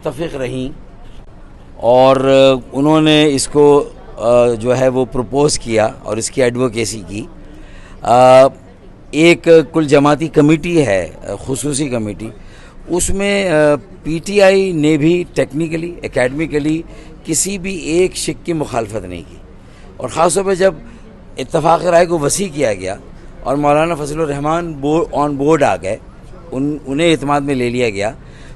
متفق رہیں اور انہوں نے اس کو جو ہے وہ پروپوز کیا اور اس کی ایڈوکیسی کی. ایک کل جماعتی کمیٹی ہے, خصوصی کمیٹی, اس میں پی ٹی آئی نے بھی ٹیکنیکلی اکیڈمیکلی کسی بھی ایک شق کی مخالفت نہیں کی, اور خاص طور پہ جب اتفاق رائے کو وسیع کیا گیا اور مولانا فضل الرحمان آن بورڈ آ گئے, انہیں اعتماد میں لے لیا گیا,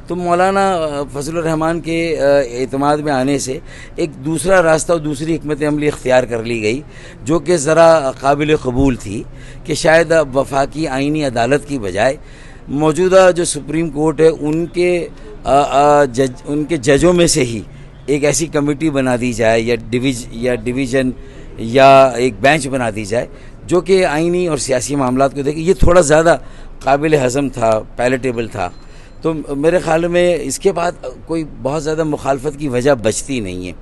تو مولانا فضل الرحمان کے اعتماد میں آنے سے ایک دوسرا راستہ اور دوسری حکمت عملی اختیار کر لی گئی, جو کہ ذرا قابل قبول تھی, کہ شاید وفاقی آئینی عدالت کی بجائے موجودہ جو سپریم کورٹ ہے ان کے ججوں میں سے ہی ایک ایسی کمیٹی بنا دی جائے یا ڈویژن یا ایک بینچ بنا دی جائے جو کہ آئینی اور سیاسی معاملات کو دیکھے. یہ تھوڑا زیادہ قابل ہضم تھا, پیلیٹیبل تھا. تو میرے خیال میں اس کے بعد کوئی بہت زیادہ مخالفت کی وجہ بچتی نہیں ہے.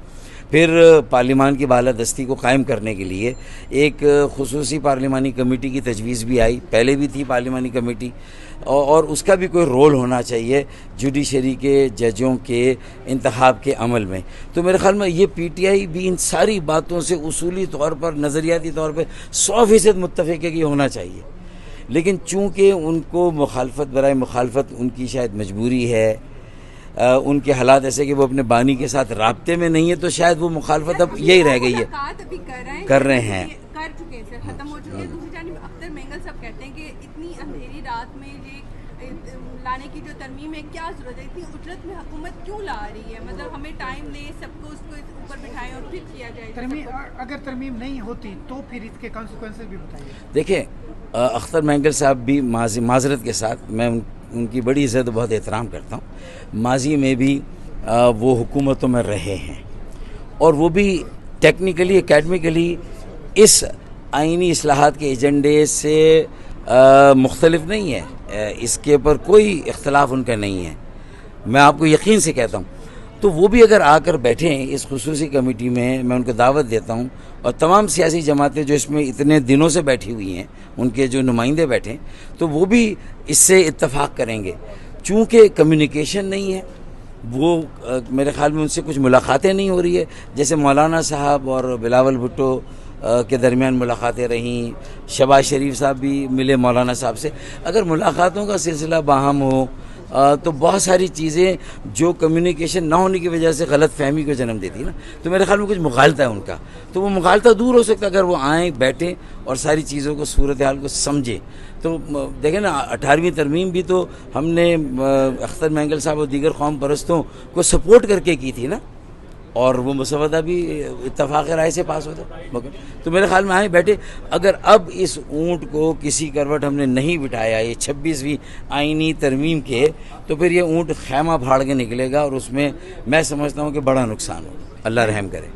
پھر پارلیمان کی بالادستی کو قائم کرنے کے لیے ایک خصوصی پارلیمانی کمیٹی کی تجویز بھی آئی, پہلے بھی تھی پارلیمانی کمیٹی, اور اس کا بھی کوئی رول ہونا چاہیے جوڈیشری کے ججوں کے انتخاب کے عمل میں. تو میرے خیال میں یہ پی ٹی آئی بھی ان ساری باتوں سے اصولی طور پر, نظریاتی طور پہ 100% متفق ہے کہ یہ ہونا چاہیے, لیکن چونکہ ان کو مخالفت برائے مخالفت ان کی شاید مجبوری ہے, ان کے حالات ایسے کہ وہ اپنے بانی کے ساتھ رابطے میں نہیں ہے, تو شاید وہ مخالفت اب یہی رہ گئی ہے, کر رہے ہیں, کر چکے ہیں, ختم ہو چکے ہیں. دوسری جانب اختر مینگل صاحب کہتے ہیں کہ اتنی اندھیری رات میں یہ لانے کی جو ترمیم ہے کیا ضرورت ہے, اتنی اجرت میں حکومت کیوں لا رہی ہے, مطلب ہمیں ٹائم دے, سب کو اس کو اوپر بٹھائیں اور پھر کیا جائے. اگر ترمیم نہیں ہوتی تو پھر اس کے کانسیکوینسز بھی بتائیے. دیکھیں اختر مینگل صاحب بھی معذرت کے ساتھ میں ان کی بڑی عزت و بہت احترام کرتا ہوں, ماضی میں بھی وہ حکومتوں میں رہے ہیں, اور وہ بھی ٹیکنیکلی اکیڈمیکلی اس آئینی اصلاحات کے ایجنڈے سے مختلف نہیں ہے, اس کے اوپر کوئی اختلاف ان کا نہیں ہے, میں آپ کو یقین سے کہتا ہوں. تو وہ بھی اگر آ کر بیٹھیں اس خصوصی کمیٹی میں ان کو دعوت دیتا ہوں, اور تمام سیاسی جماعتیں جو اس میں اتنے دنوں سے بیٹھی ہوئی ہیں, ان کے جو نمائندے بیٹھیں, تو وہ بھی اس سے اتفاق کریں گے. چونکہ کمیونیکیشن نہیں ہے, وہ میرے خیال میں ان سے کچھ ملاقاتیں نہیں ہو رہی ہے, جیسے مولانا صاحب اور بلاول بھٹو کے درمیان ملاقاتیں رہیں, شہباز شریف صاحب بھی ملے مولانا صاحب سے. اگر ملاقاتوں کا سلسلہ باہم ہو تو بہت ساری چیزیں جو کمیونیکیشن نہ ہونے کی وجہ سے غلط فہمی کو جنم دیتی نا, تو میرے خیال میں کچھ مغالطہ ہے ان کا, تو وہ مغالطہ دور ہو سکتا ہے اگر وہ آئیں, بیٹھیں اور ساری چیزوں کو, صورتحال کو سمجھیں. تو دیکھیں نا 18ویں ترمیم بھی تو ہم نے اختر مینگل صاحب اور دیگر قوم پرستوں کو سپورٹ کر کے کی تھی نا, اور وہ مسودہ بھی اتفاق رائے سے پاس ہوتا. تو میرے خیال میں آئیں, بیٹھے. اگر اب اس اونٹ کو کسی کروٹ ہم نے نہیں بٹھایا یہ 26ویں آئینی ترمیم کے, تو پھر یہ اونٹ خیمہ پھاڑ کے نکلے گا, اور اس میں میں سمجھتا ہوں کہ بڑا نقصان ہوگا. اللہ رحم کرے.